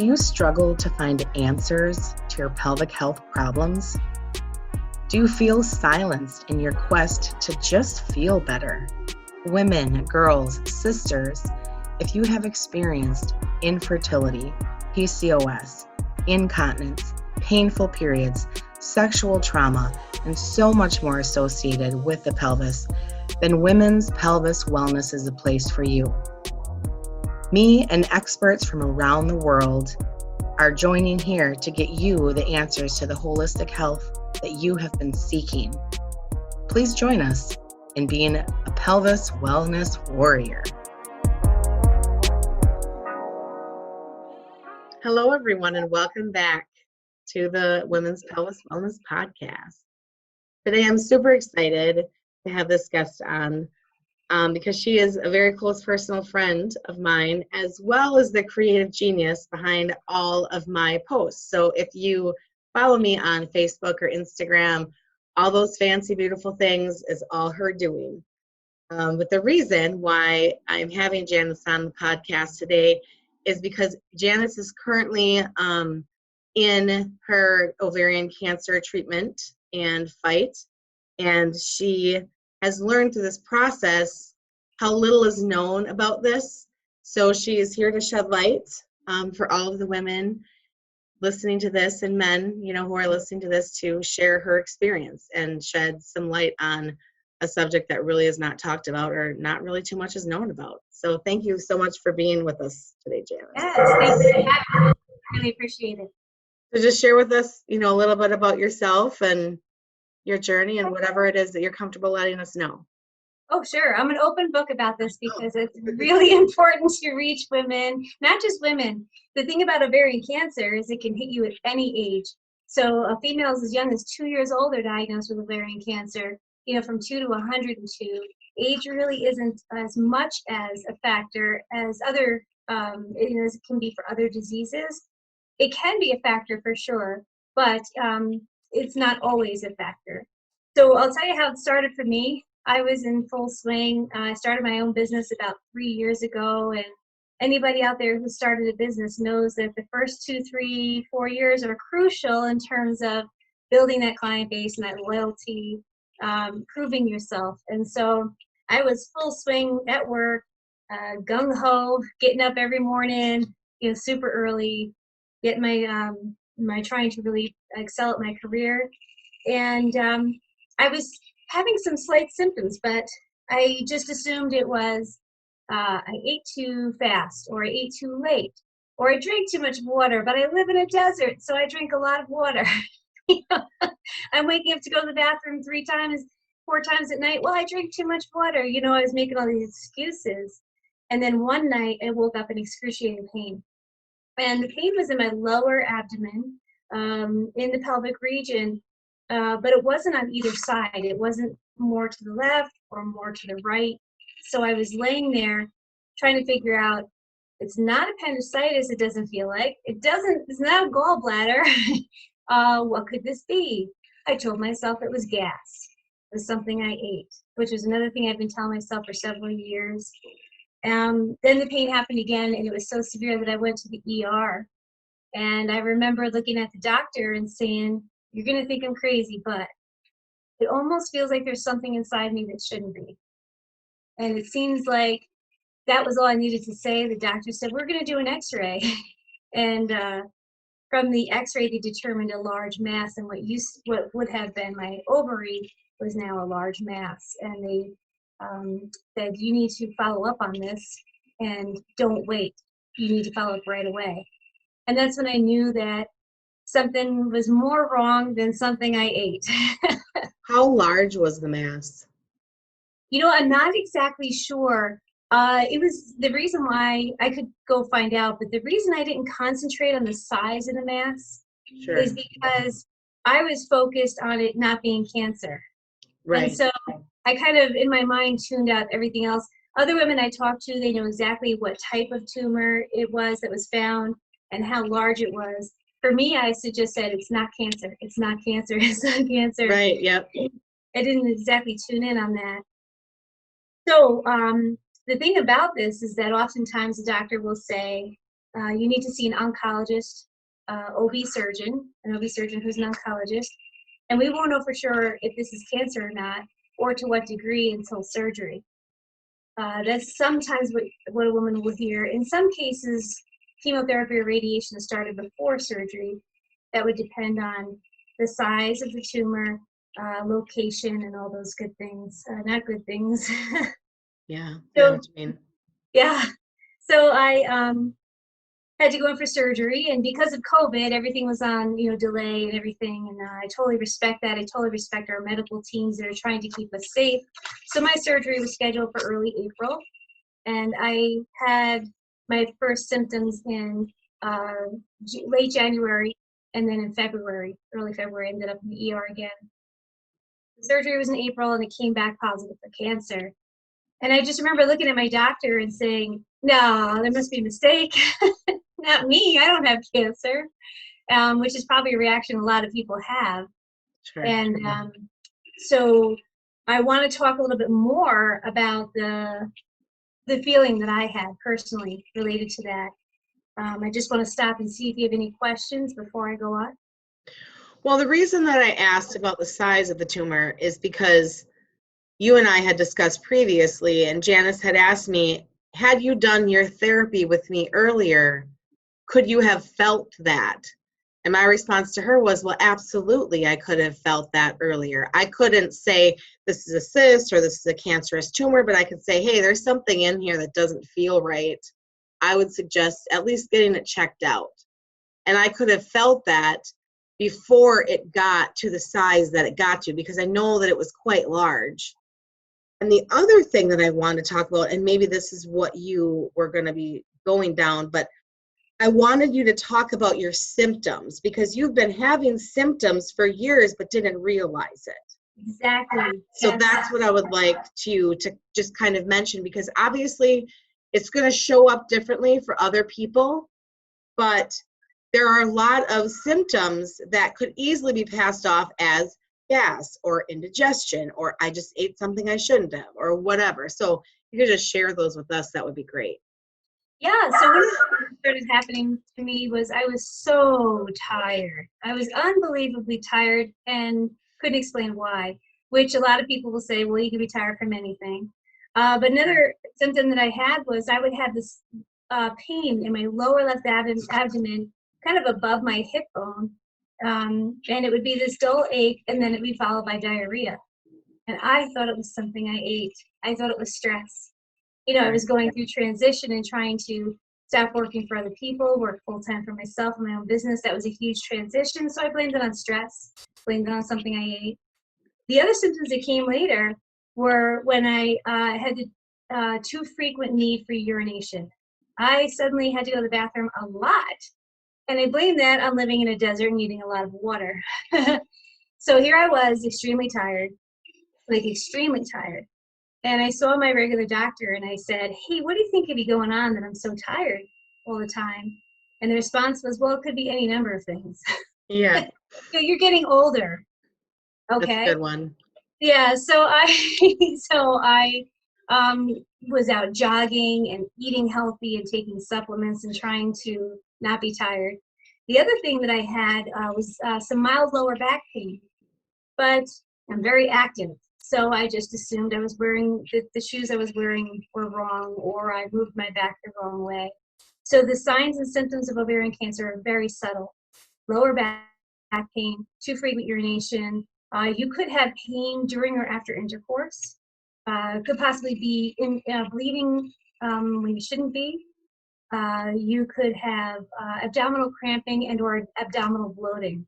Do you struggle to find answers to your pelvic health problems? Do you feel silenced in your quest to just feel better? Women, girls, sisters, if you have experienced infertility, PCOS, incontinence, painful periods, sexual trauma, and so much more associated with the pelvis, then Women's Pelvis Wellness is a place for you. Me and experts from around the world are joining here to get you the answers to the holistic health that you have been seeking. Please join us in being a pelvis wellness warrior. Hello, everyone, and welcome back to the Women's Pelvis Wellness Podcast. Today, I'm super excited to have this guest on because she is a very close personal friend of mine, as well as the creative genius behind all of my posts. So if you follow me on Facebook or Instagram, all those fancy, beautiful things is all her doing. But the reason why I'm having Janice on the podcast today is because Janice is currently in her ovarian cancer treatment and fight, and she has learned through this process how little is known about this. So she is here to shed light for all of the women listening to this, and men, who are listening to this, to share her experience and shed some light on a subject that really is not talked about or not really too much is known about. So thank you so much for being with us today, Janice. Yes, thanks for having me. I really appreciate it. So just share with us, a little bit about yourself and your journey and whatever it is that you're comfortable letting us know. Oh, sure. I'm an open book about this because it's really important to reach women, not just women. The thing about ovarian cancer is it can hit you at any age. So females as young as 2 years old are diagnosed with ovarian cancer, from 2 to 102. Age really isn't as much as a factor as other, as it can be for other diseases. It can be a factor for sure, but it's not always a factor. So I'll tell you how it started for me. I was in full swing. I started my own business about 3 years ago, and anybody out there who started a business knows that the first 2, 3, 4 years are crucial in terms of building that client base and that loyalty, proving yourself. And so I was full swing at work, gung-ho, getting up every morning, super early, getting my trying to really excel at my career. And I was having some slight symptoms, but I just assumed it was I ate too fast, or I ate too late, or I drank too much water. But I live in a desert, so I drink a lot of water. I'm waking up to go to the bathroom 4 times at night. Well, I drink too much water. I was making all these excuses. And then one night I woke up in excruciating pain. And the pain was in my lower abdomen, in the pelvic region. But it wasn't on either side. It wasn't more to the left or more to the right. So I was laying there trying to figure out, it's not appendicitis, it doesn't feel like. It's not a gallbladder. What could this be? I told myself it was gas. It was something I ate, which is another thing I've been telling myself for several years. Then the pain happened again, and it was so severe that I went to the ER. And I remember looking at the doctor and saying, "You're going to think I'm crazy, but it almost feels like there's something inside me that shouldn't be." And it seems like that was all I needed to say. The doctor said, "We're going to do an x-ray." And from the x-ray, they determined a large mass, and what would have been my ovary was now a large mass. And they said, "You need to follow up on this, and don't wait. You need to follow up right away." And that's when I knew that something was more wrong than something I ate. How large was the mass? I'm not exactly sure. It was the reason why I could go find out, but the reason I didn't concentrate on the size of the mass is because I was focused on it not being cancer. Right. And so I kind of, in my mind, tuned out everything else. Other women I talked to, they know exactly what type of tumor it was that was found and how large it was. For me, I just said, it's not cancer. It's not cancer. It's not cancer. Right, yep. I didn't exactly tune in on that. So the thing about this is that oftentimes the doctor will say, you need to see an oncologist, an OB surgeon who's an oncologist, and we won't know for sure if this is cancer or not, or to what degree until surgery. That's sometimes what a woman will hear. In some cases, chemotherapy or radiation is started before surgery. That would depend on the size of the tumor, location, and all those good things. Not good things. Yeah, I know So, what you mean. yeah. So I had to go in for surgery, and because of COVID, everything was on, delay and everything. And I totally respect that. I totally respect our medical teams that are trying to keep us safe. So my surgery was scheduled for early April, and I had my first symptoms in late January, and then in February, early February, I ended up in the ER again. The surgery was in April, and it came back positive for cancer. And I just remember looking at my doctor and saying, "No, there must be a mistake. Not me. I don't have cancer," which is probably a reaction a lot of people have. Sure. And so I want to talk a little bit more about the feeling that I had personally related to that. I just want to stop and see if you have any questions before I go on. Well, the reason that I asked about the size of the tumor is because you and I had discussed previously, and Janice had asked me, had you done your therapy with me earlier, could you have felt that? And my response to her was, well, absolutely, I could have felt that earlier. I couldn't say this is a cyst or this is a cancerous tumor, but I could say, hey, there's something in here that doesn't feel right. I would suggest at least getting it checked out. And I could have felt that before it got to the size that it got to, because I know that it was quite large. And the other thing that I want to talk about, and maybe this is what you were going to be going down, but I wanted you to talk about your symptoms, because you've been having symptoms for years but didn't realize it. Exactly. So Yes. that's what I would like to just kind of mention, because obviously it's going to show up differently for other people, but there are a lot of symptoms that could easily be passed off as gas or indigestion, or I just ate something I shouldn't have, or whatever. So you could just share those with us. That would be great. Yeah, so when it started happening to me was I was so tired. I was unbelievably tired and couldn't explain why, which a lot of people will say, well, you can be tired from anything. But another symptom that I had was I would have this pain in my lower left abdomen, kind of above my hip bone. And it would be this dull ache, and then it would be followed by diarrhea. And I thought it was something I ate. I thought it was stress. I was going through transition and trying to stop working for other people, work full-time for myself in my own business. That was a huge transition. So I blamed it on stress, blamed it on something I ate. The other symptoms that came later were when I had too frequent need for urination. I suddenly had to go to the bathroom a lot. And I blamed that on living in a desert and needing a lot of water. So here I was, extremely tired, like extremely tired. And I saw my regular doctor and I said, hey, what do you think could be going on that I'm so tired all the time? And the response was, well, it could be any number of things. Yeah. You're getting older. Okay. That's a good one. Yeah. So I was out jogging and eating healthy and taking supplements and trying to not be tired. The other thing that I had was some mild lower back pain, but I'm very active. So I just assumed I was wearing, the shoes I was wearing were wrong, or I moved my back the wrong way. So the signs and symptoms of ovarian cancer are very subtle. Lower back pain, too frequent urination. You could have pain during or after intercourse. Could possibly be bleeding when you shouldn't be. You could have abdominal cramping and or abdominal bloating.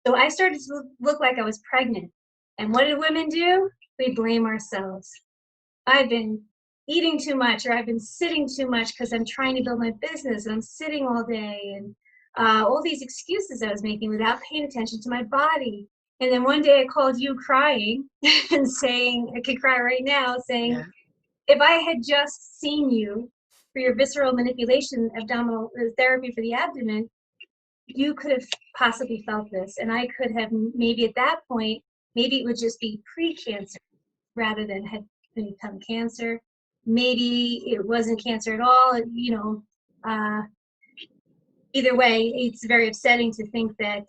So I started to look like I was pregnant. And what did women do? We blame ourselves. I've been eating too much, or I've been sitting too much because I'm trying to build my business and I'm sitting all day, and all these excuses I was making without paying attention to my body. And then one day I called you crying and saying, I could cry right now, saying, yeah, if I had just seen you for your visceral manipulation abdominal therapy for the abdomen, you could have possibly felt this. And I could have, maybe at that point, maybe it would just be pre-cancer rather than had become cancer. Maybe it wasn't cancer at all, either way, it's very upsetting to think that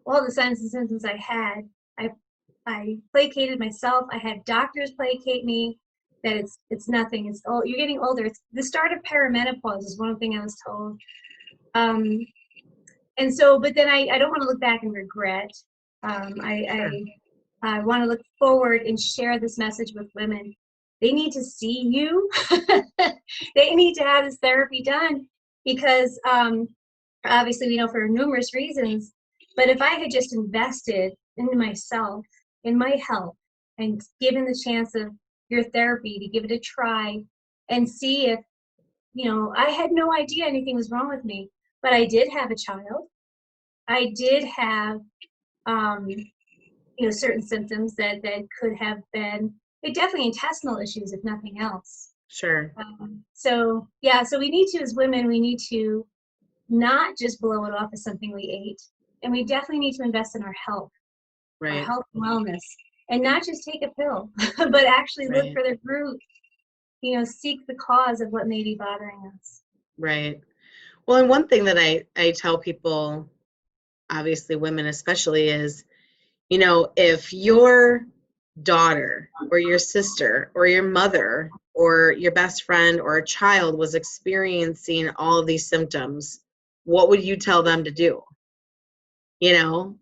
all the signs and symptoms I had, I placated myself. I had doctors placate me. That it's nothing. It's you're getting older. It's the start of perimenopause is one thing I was told. And so, but then I don't want to look back and regret. I want to look forward and share this message with women. They need to see you. They need to have this therapy done because obviously we know for numerous reasons, but if I had just invested in myself, in my health, and given the chance of your therapy to give it a try and see if, I had no idea anything was wrong with me, but I did have a child. I did have, certain symptoms that could have been definitely intestinal issues, if nothing else. Sure. So we need to, as women, we need to not just blow it off as something we ate, and we definitely need to invest in our health, our health and wellness, and not just take a pill, but actually look for the root, seek the cause of what may be bothering us. Right. Well, and one thing that I tell people, obviously women especially, is, if your daughter or your sister or your mother or your best friend or a child was experiencing all of these symptoms, what would you tell them to do?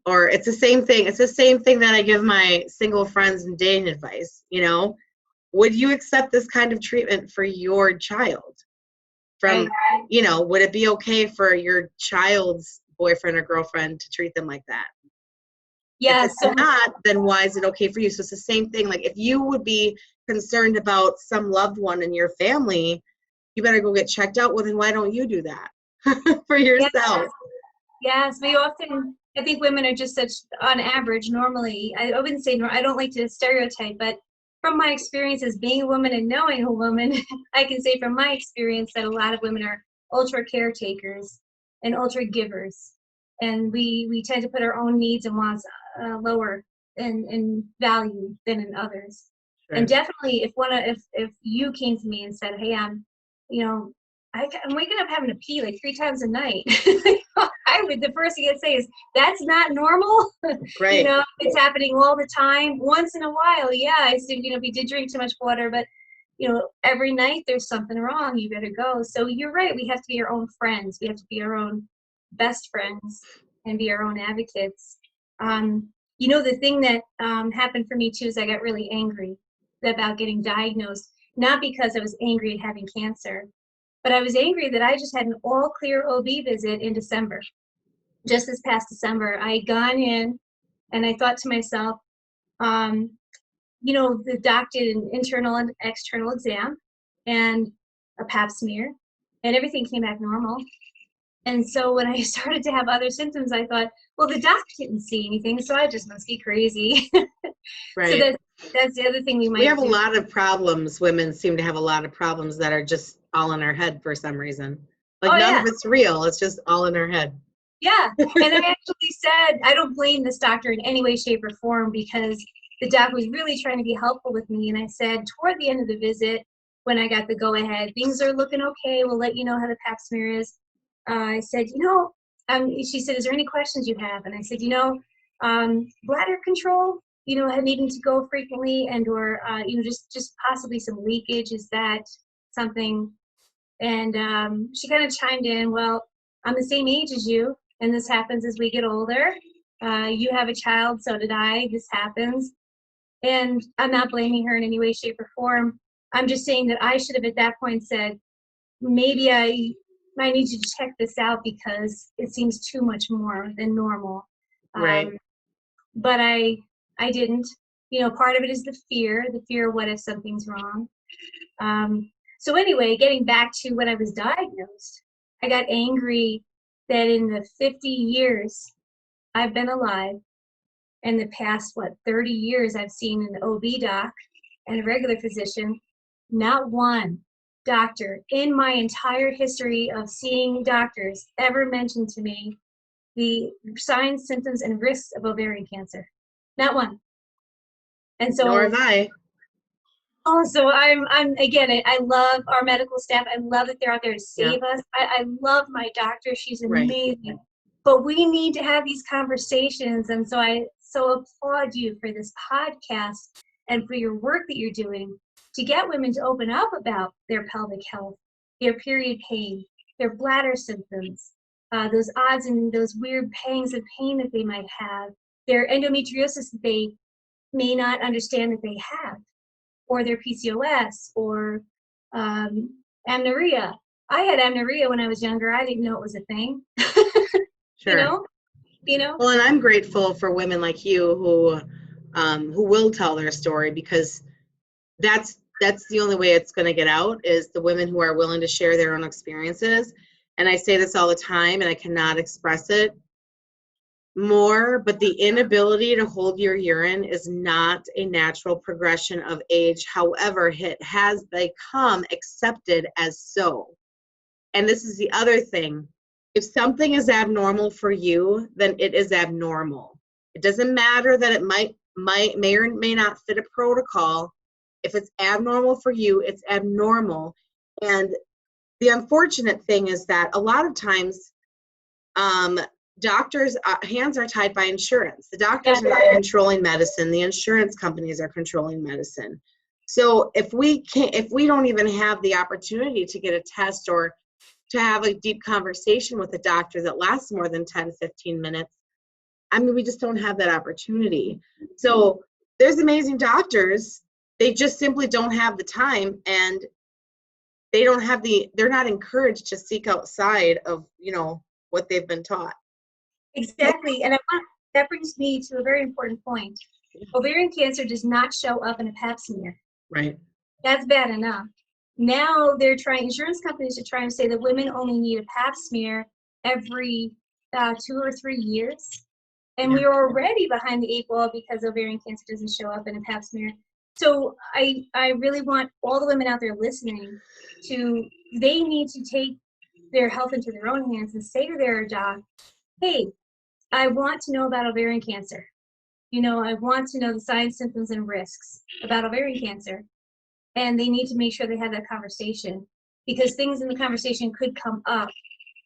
Or it's the same thing. It's the same thing that I give my single friends and dating advice. Would you accept this kind of treatment for your child? Would it be okay for your child's boyfriend or girlfriend to treat them like that? Yeah. If it's not, then why is it okay for you? So it's the same thing. Like, if you would be concerned about some loved one in your family, you better go get checked out. Well, then why don't you do that for yourself? Yes, we often, I think women are just such, on average, normally, I wouldn't say, I don't like to stereotype, but from my experiences being a woman and knowing a woman, I can say from my experience that a lot of women are ultra caretakers and ultra givers. And we tend to put our own needs and wants lower in value than in others. Sure. And definitely if you came to me and said, hey, I'm waking up having to pee like 3 times a night, the first thing I'd say is, that's not normal. Right. It's happening all the time. Once in a while, yeah, I said, if you did drink too much water, but every night there's something wrong, you better go. So you're right, we have to be our own friends. We have to be our own best friends and be our own advocates. The thing that happened for me too is I got really angry about getting diagnosed, not because I was angry at having cancer, but I was angry that I just had an all clear OB visit in December. Just this past December, I had gone in and I thought to myself, the doc did an internal and external exam and a pap smear, and everything came back normal. And so when I started to have other symptoms, I thought, well, the doc didn't see anything, so I just must be crazy. Right. So that's the other thing we have do. A lot of problems. Women seem to have a lot of problems that are just all in our head for some reason. Like, none of it's real. It's just all in our head. Yeah. And I actually said, I don't blame this doctor in any way, shape, or form, because the doc was really trying to be helpful with me. And I said, toward the end of the visit, when I got the go-ahead, things are looking okay. We'll let you know how the pap smear is. I said, she said, is there any questions you have? And I said, bladder control, needing to go frequently, and or just possibly some leakage. Is that something? And she kind of chimed in, well, I'm the same age as you, and this happens as we get older. You have a child, so did I. This happens. And I'm not blaming her in any way, shape, or form. I'm just saying that I should have at that point said, maybe I need you to check this out because it seems too much more than normal. Right. But I didn't. Part of it is the fear of what if something's wrong. So anyway, getting back to when I was diagnosed, I got angry that in the 50 years I've been alive, and the past, 30 years I've seen an OB doc and a regular physician, not one doctor in my entire history of seeing doctors ever mentioned to me the signs, symptoms, and risks of ovarian cancer. Not one. And so, nor have I. Oh, so I'm again, I love our medical staff. I love that they're out there to Yeah, save us. I love my doctor. She's right. amazing. But we need to have these conversations. And so I so applaud you for this podcast and for your work that you're doing to get women to open up about their pelvic health, their period pain, their bladder symptoms, those odds and those weird pangs of pain that they might have, their endometriosis that they may not understand that they have, or their PCOS, or amenorrhea. I had amenorrhea when I was younger. I didn't know it was a thing. you Sure. know, you know. Well, and I'm grateful for women like you who will tell their story, because that's the only way it's going to get out, is the women who are willing to share their own experiences. And I say this all the time, and I cannot express it more, but the inability to hold your urine is not a natural progression of age. However, it has become accepted as so. And this is the other thing. If something is abnormal for you, then it is abnormal. It doesn't matter that it may or may not fit a protocol. If it's abnormal for you, it's abnormal. And the unfortunate thing is that a lot of times, doctors' hands are tied by insurance. The doctors are not controlling medicine. The insurance companies are controlling medicine. So if we don't even have the opportunity to get a test or to have a deep conversation with a doctor that lasts more than 10, 15 minutes, I mean, we just don't have that opportunity. So there's amazing doctors. They just simply don't have the time, and they're not encouraged to seek outside of, what they've been taught. Exactly. And that brings me to a very important point. Ovarian cancer does not show up in a pap smear. Right. That's bad enough. Now they're trying, insurance companies are trying to say that women only need a pap smear every 2 or 3 years. And Yeah. we are already behind the 8 ball because ovarian cancer doesn't show up in a pap smear. So I really want all the women out there listening they need to take their health into their own hands and say to their doc, hey, I want to know about ovarian cancer. I want to know the signs, symptoms, and risks about ovarian cancer. And they need to make sure they have that conversation, because things in the conversation could come up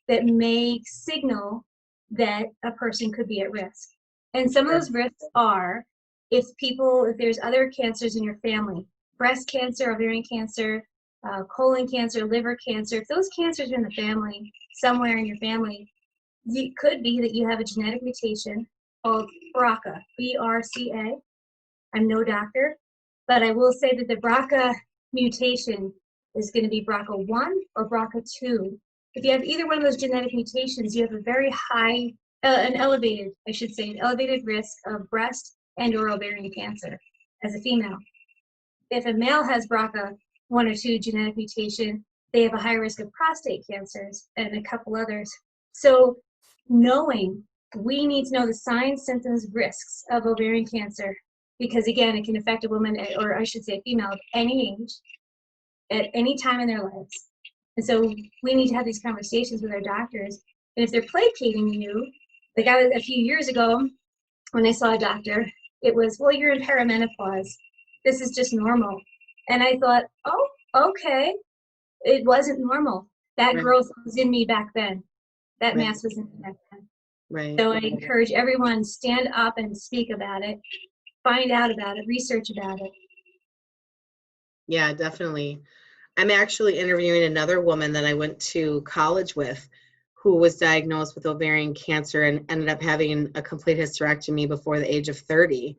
that may signal that a person could be at risk. And some of those risks are if there's other cancers in your family, breast cancer, ovarian cancer, colon cancer, liver cancer, if those cancers are in the family, somewhere in your family, it could be that you have a genetic mutation called BRCA, B-R-C-A. I'm no doctor, but I will say that the BRCA mutation is going to be BRCA1 or BRCA2. If you have either one of those genetic mutations, you have a very high, an elevated risk of breast and or ovarian cancer as a female. If a male has BRCA1 or 2 genetic mutation, they have a high risk of prostate cancers and a couple others. So we need to know the signs, symptoms, risks of ovarian cancer, because again, it can affect a woman, or I should say a female of any age, at any time in their lives. And so we need to have these conversations with our doctors. And if they're placating you, like a few years ago, when I saw a doctor, it was, well, you're in perimenopause. This is just normal. And I thought, oh, okay. It wasn't normal. That Right. growth was in me back then. That Right. mass was in me back then. Right. So I encourage everyone, stand up and speak about it, find out about it, research about it. Yeah, definitely. I'm actually interviewing another woman that I went to college with who was diagnosed with ovarian cancer and ended up having a complete hysterectomy before the age of 30.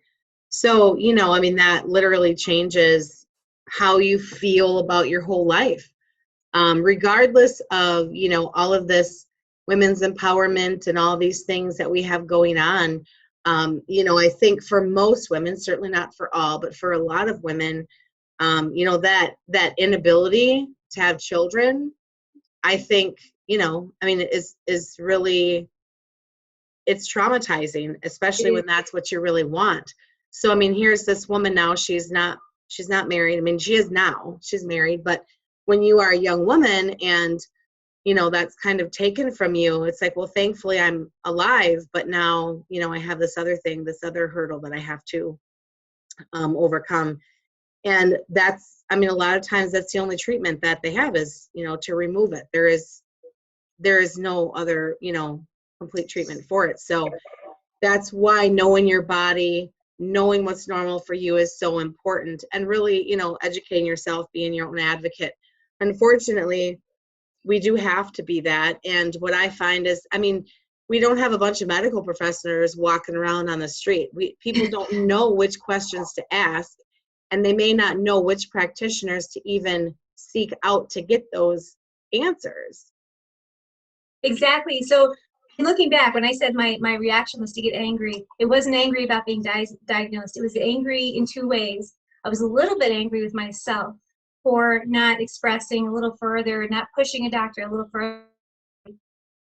So, I mean, that literally changes how you feel about your whole life. Regardless of, all of this women's empowerment and all these things that we have going on. I think for most women, certainly not for all, but for a lot of women, that inability to have children, I think, I mean, is really, it's traumatizing, especially when that's what you really want. So, I mean, here's this woman now, she's not married. I mean, she's married, but when you are a young woman and, that's kind of taken from you, it's like, well, thankfully I'm alive, but now, I have this other hurdle that I have to overcome. And that's, I mean, a lot of times that's the only treatment that they have is, to remove it. There is no other, complete treatment for it. So that's why knowing your body, knowing what's normal for you is so important, and really, educating yourself, being your own advocate. Unfortunately, we do have to be that. And what I find is, I mean, we don't have a bunch of medical professors walking around on the street. People don't know which questions to ask, and they may not know which practitioners to even seek out to get those answers. Exactly. So looking back, when I said my reaction was to get angry, it wasn't angry about being diagnosed. It was angry in two ways. I was a little bit angry with myself for not expressing a little further, not pushing a doctor a little further.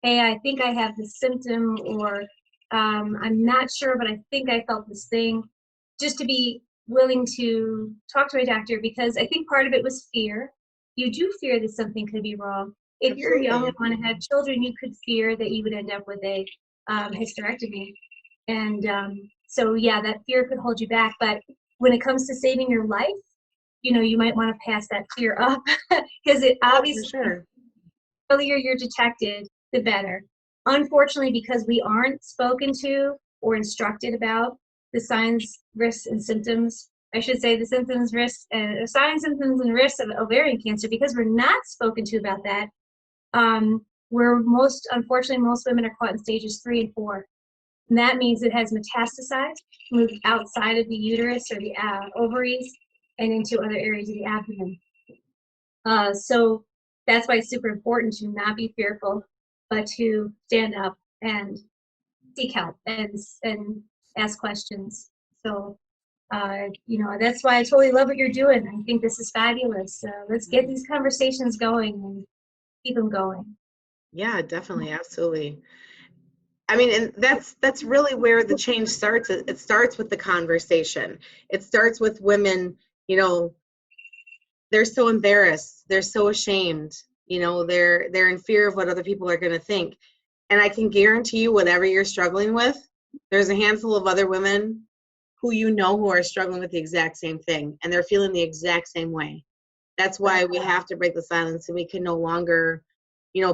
Hey, I think I have this symptom, or I'm not sure, but I think I felt this thing. Just to be willing to talk to a doctor, because I think part of it was fear. You do fear that something could be wrong. If you're young and want to have children, you could fear that you would end up with a hysterectomy. And so, yeah, that fear could hold you back. But when it comes to saving your life, you might want to pass that fear up, because it obviously, sure. The earlier you're detected, the better. Unfortunately, because we aren't spoken to or instructed about the signs, risks, and symptoms, I should say the symptoms, risks, signs, symptoms, and risks of ovarian cancer, because we're not spoken to about that, unfortunately, most women are caught in stages 3 and 4. And that means it has metastasized, moved outside of the uterus or the ovaries, and into other areas of the abdomen. So that's why it's super important to not be fearful, but to stand up and seek help and ask questions. So, that's why I totally love what you're doing. I think this is fabulous. Let's get these conversations going and keep them going. Yeah, definitely. Absolutely. I mean, and that's really where the change starts. It starts with the conversation. It starts with women, they're so embarrassed. They're so ashamed. They're in fear of what other people are going to think. And I can guarantee you, whatever you're struggling with, there's a handful of other women who who are struggling with the exact same thing, and they're feeling the exact same way. That's why we have to break the silence, and we can no longer,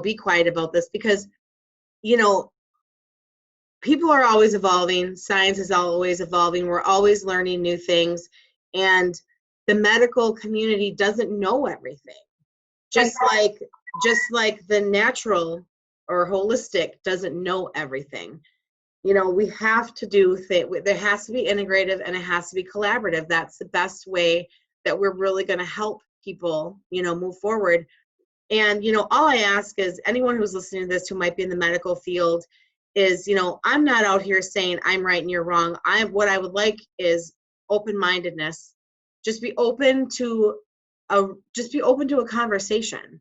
be quiet about this, because, people are always evolving. Science is always evolving. We're always learning new things. And the medical community doesn't know everything. Just like the natural or holistic doesn't know everything. We have to do there has to be integrative, and it has to be collaborative. That's the best way that we're really going to help people, move forward. And, all I ask is anyone who's listening to this who might be in the medical field is, I'm not out here saying I'm right and you're wrong. What I would like is open-mindedness. Just be open to a conversation.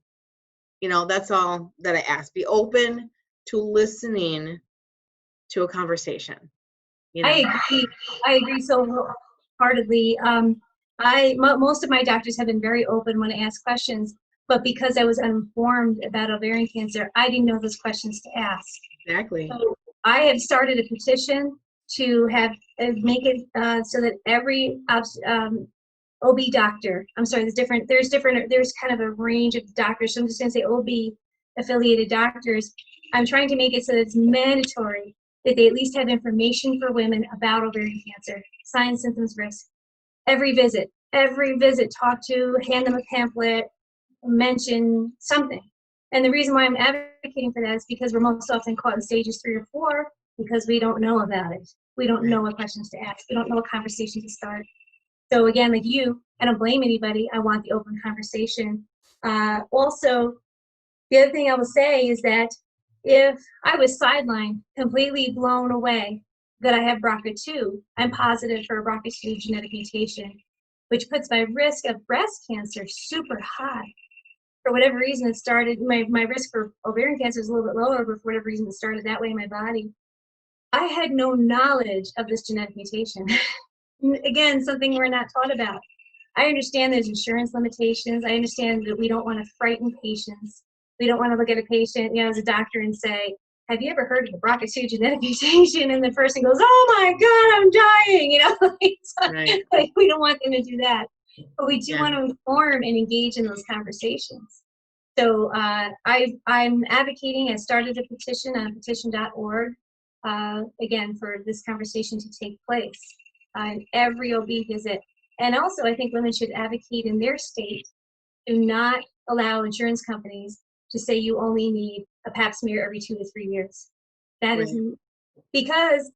That's all that I ask. Be open to listening to a conversation. I agree so wholeheartedly. Most of my doctors have been very open when I ask questions, but because I was uninformed about ovarian cancer, I didn't know those questions to ask. Exactly. So I have started a petition to make it so that every OB doctor, there's kind of a range of doctors, so I'm just going to say OB affiliated doctors. I'm trying to make it so that it's mandatory that they at least have information for women about ovarian cancer, signs, symptoms, risks. Every visit, talk to, hand them a pamphlet, mention something. And the reason why I'm advocating for that is because we're most often caught in stages 3 or 4 because we don't know about it. We don't know what questions to ask. We don't know what conversation to start. So again, like you, I don't blame anybody. I want the open conversation. Also, the other thing I will say is that if I was sidelined, completely blown away that I have BRCA2, I'm positive for a BRCA2 genetic mutation, which puts my risk of breast cancer super high. For whatever reason, it started, my risk for ovarian cancer is a little bit lower, but for whatever reason, it started that way in my body. I had no knowledge of this genetic mutation. Again, something we're not taught about. I understand there's insurance limitations. I understand that we don't want to frighten patients. We don't want to look at a patient, as a doctor and say, have you ever heard of the BRCA2 genetic mutation? And the person goes, oh my God, I'm dying, Right. Like, we don't want them to do that. but we do Yeah. want to inform and engage in those conversations. So I'm advocating. I started a petition on petition.org, again, for this conversation to take place on every OB visit. And also, I think women should advocate in their state to not allow insurance companies to say you only need a pap smear every 2 to 3 years. That Right. is because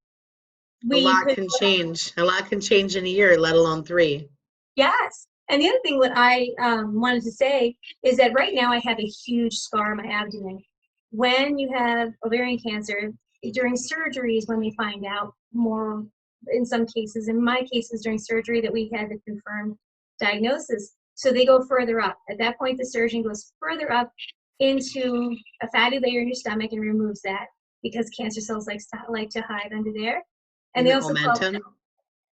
A we lot could. can change. A lot can change in a year, let alone 3. Yes. And the other thing what I wanted to say is that right now I have a huge scar on my abdomen. When you have ovarian cancer, during surgery is when we find out more, in some cases. In my cases, during surgery that we had the confirmed diagnosis. So they go further up. At that point, the surgeon goes further up into a fatty layer in your stomach and removes that because cancer cells like to hide under there. And In they the also call, omentum.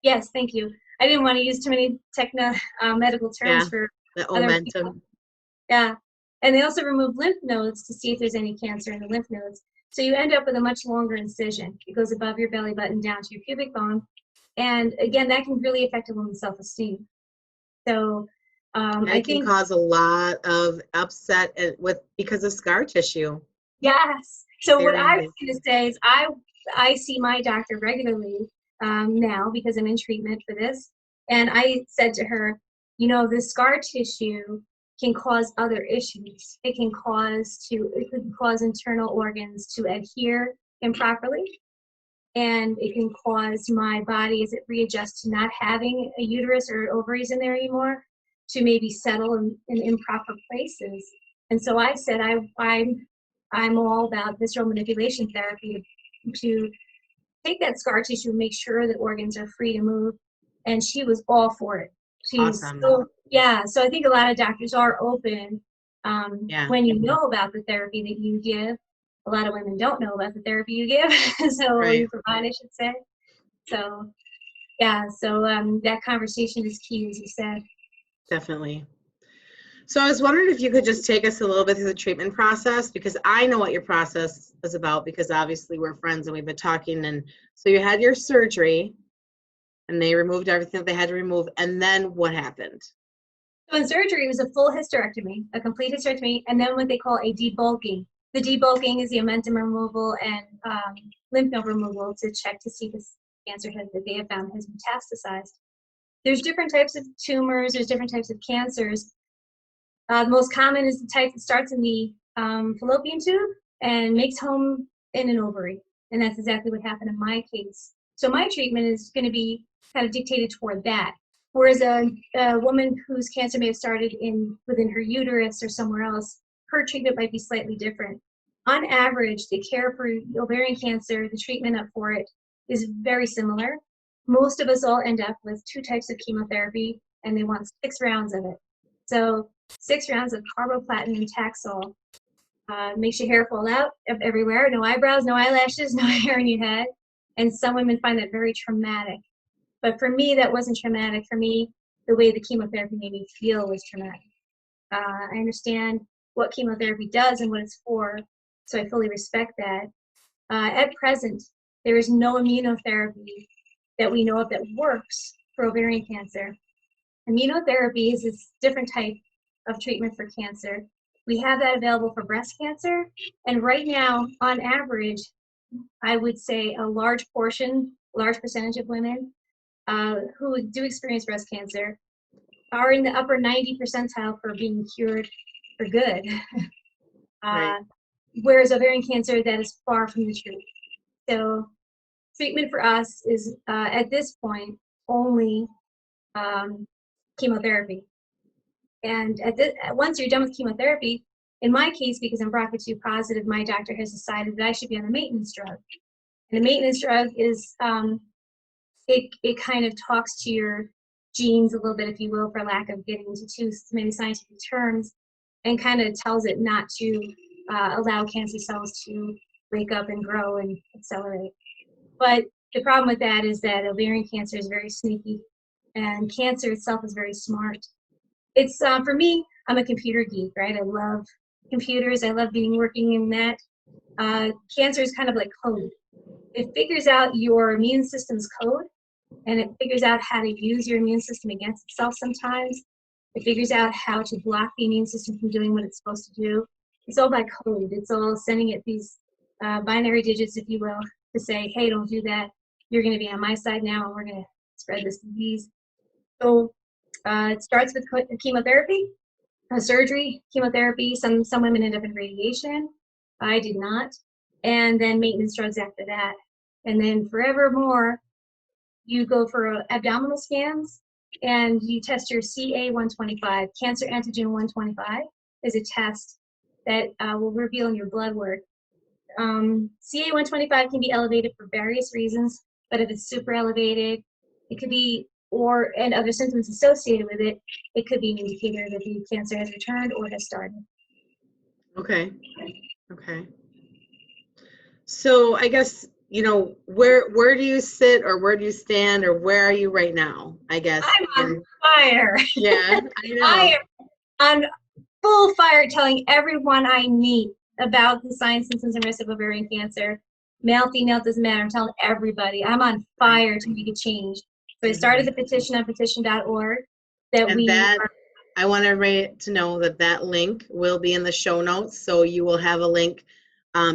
yes, thank you. I didn't want to use too many medical terms Yeah. for The other people. omentum. Yeah. And they also remove lymph nodes to see if there's any cancer in the lymph nodes. So you end up with a much longer incision. It goes above your belly button down to your pubic bone. And again, that can really affect a woman's self-esteem. So I It can think, cause a lot of upset because of scar tissue. yes. So what I Very was going to say is I see my doctor regularly now because I'm in treatment for this. And I said to her, you know, the scar tissue can cause other issues. It could cause internal organs to adhere improperly. And it can cause my body, as it readjusts to not having a uterus or ovaries in there anymore, to maybe settle in improper places. And so I said, I'm all about visceral manipulation therapy to take that scar tissue and make sure that organs are free to move. And she was all for it. awesome. Yeah. So I think a lot of doctors are open Yeah. when you know about the therapy that you give. A lot of women don't know about the therapy you give, or Right. you provide, I should say. So yeah. So that conversation is key, as you said. Definitely. So I was wondering if you could just take us a little bit through the treatment process, because I know what your process is about, because obviously we're friends and we've been talking. And so you had your surgery and they removed everything that they had to remove. And then what happened? So in surgery, it was a full hysterectomy, a complete hysterectomy, and then what they call a debulking. The debulking is the omentum removal and lymph node removal to check to see if this cancer that they have found has metastasized. There's different types of tumors, there's different types of cancers. The most common is the type that starts in the fallopian tube and makes home in an ovary. And that's exactly what happened in my case. So my treatment is going to be kind of dictated toward that. Whereas a woman whose cancer may have started within her uterus or somewhere else, her treatment might be slightly different. On average, the care for ovarian cancer, the treatment up for it, is very similar. Most of us all end up with 2 types of chemotherapy, and they want 6 rounds of it. So 6 rounds of carboplatin and Taxol makes your hair fall out everywhere, no eyebrows, no eyelashes, no hair in your head. And some women find that very traumatic. But for me, that wasn't traumatic. For me, the way the chemotherapy made me feel was traumatic. I understand what chemotherapy does and what it's for, so I fully respect that. At present, there is no immunotherapy that we know of that works for ovarian cancer. Immunotherapy is this different type of treatment for cancer. We have that available for breast cancer, and right now, on average, I would say a large percentage of women who do experience breast cancer are in the upper 90 percentile for being cured for good. Right. Whereas ovarian cancer, that is far from the truth. So treatment for us is, at this point, only chemotherapy. And once you're done with chemotherapy, in my case, because I'm BRCA2 positive, my doctor has decided that I should be on a maintenance drug. And a maintenance drug is, it kind of talks to your genes a little bit, if you will, for lack of getting into too many scientific terms, and kind of tells it not to allow cancer cells to wake up and grow and accelerate. But the problem with that is that ovarian cancer is very sneaky, and cancer itself is very smart. It's for me, I'm a computer geek, right? I love computers. I love working in that. Cancer is kind of like code. It figures out your immune system's code, and it figures out how to use your immune system against itself sometimes. It figures out how to block the immune system from doing what it's supposed to do. It's all by code. It's all sending it these binary digits, if you will, to say, hey, don't do that. You're going to be on my side now, and we're going to spread this disease. So it starts with chemotherapy, surgery, chemotherapy. Some women end up in radiation. I did not. And then maintenance drugs after that. And then forevermore, you go for abdominal scans and you test your CA-125, cancer antigen 125 is a test that will reveal in your blood work. CA-125 can be elevated for various reasons, but if it's super elevated, it could be, and other symptoms associated with it, it could be an indicator that the cancer has returned or has started. Okay. So I guess, where do you sit, or where do you stand, or where are you right now, I guess? I'm on fire. Yeah, I know. I am on full fire telling everyone I meet about the signs, symptoms, and risks of ovarian cancer. Male, female, doesn't matter. I'm telling everybody. I'm on fire to make a change. So I started the petition on petition.org. I want everybody to know that link will be in the show notes. So you will have a link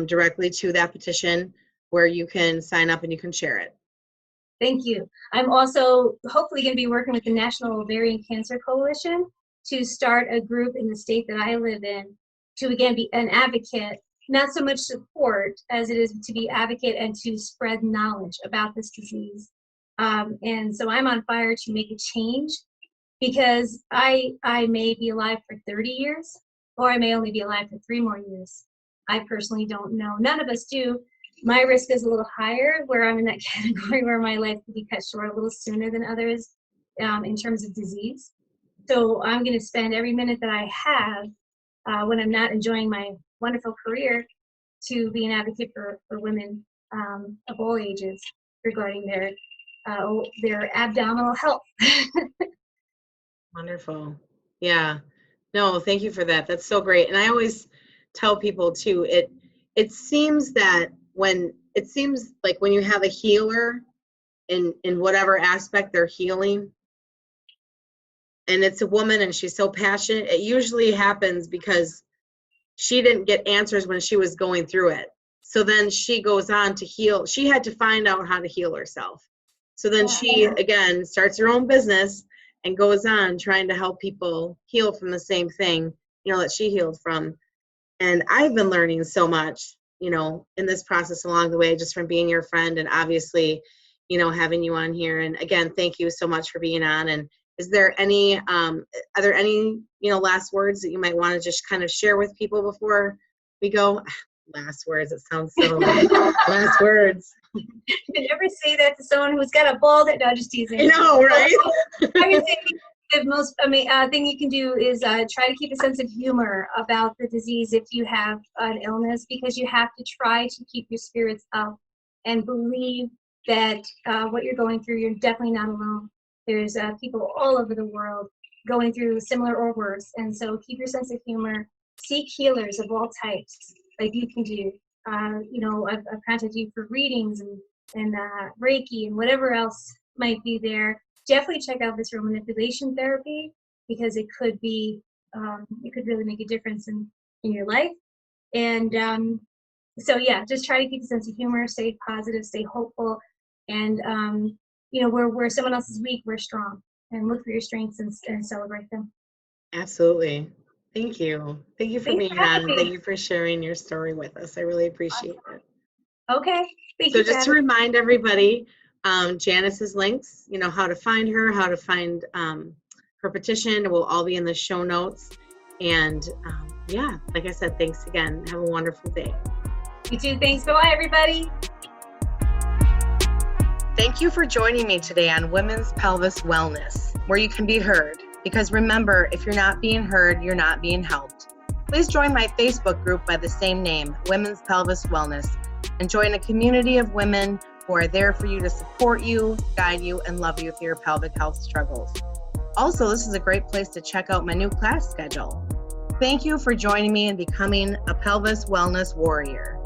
directly to that petition where you can sign up and you can share it. Thank you. I'm also hopefully going to be working with the National Ovarian Cancer Coalition to start a group in the state that I live in to, again, be an advocate, not so much support as it is to be advocate and to spread knowledge about this disease. And so I'm on fire to make a change, because I may be alive for 30 years, or I may only be alive for 3 more years. I personally don't know. None of us do. My risk is a little higher, where I'm in that category where my life could be cut short a little sooner than others in terms of disease. So I'm going to spend every minute that I have when I'm not enjoying my wonderful career to be an advocate for women of all ages regarding their abdominal health. Wonderful. Yeah. No, thank you for that. That's so great. And I always tell people too, it seems like when you have a healer in whatever aspect they're healing, and it's a woman and she's so passionate, it usually happens because she didn't get answers when she was going through it. So then she goes on to heal. She had to find out how to heal herself. So then she, again, starts her own business and goes on trying to help people heal from the same thing, that she healed from. And I've been learning so much, in this process along the way, just from being your friend, and obviously, having you on here. And again, thank you so much for being on. And is there any, are there any, last words that you might want to just kind of share with people before we go? Last words, it sounds so last words. You never say that to someone who's got a bald head. No, just teasing. I know, right? I would say the most thing you can do is try to keep a sense of humor about the disease if you have an illness, because you have to try to keep your spirits up and believe that what you're going through, you're definitely not alone. There's people all over the world going through similar or worse. And so keep your sense of humor. Seek healers of all types, like you can do. I've contacted you for readings and Reiki and whatever else might be there. Definitely check out visceral manipulation therapy, because it could be, it could really make a difference in your life. And so yeah, just try to keep a sense of humor, stay positive, stay hopeful, and where someone else is weak, we're strong, and look for your strengths and celebrate them. Absolutely. Thank you. Thank you for being on. Thank you for sharing your story with us. I really appreciate it. Okay. Thank you. So just to remind everybody, Janice's links, how to find her, how to find her petition, will all be in the show notes. And yeah, like I said, thanks again. Have a wonderful day. You too. Thanks. Bye, everybody. Thank you for joining me today on Women's Pelvis Wellness, where you can be heard. Because remember, if you're not being heard, you're not being helped. Please join my Facebook group by the same name, Women's Pelvis Wellness, and join a community of women who are there for you to support you, guide you, and love you through your pelvic health struggles. Also, this is a great place to check out my new class schedule. Thank you for joining me and becoming a pelvis wellness warrior.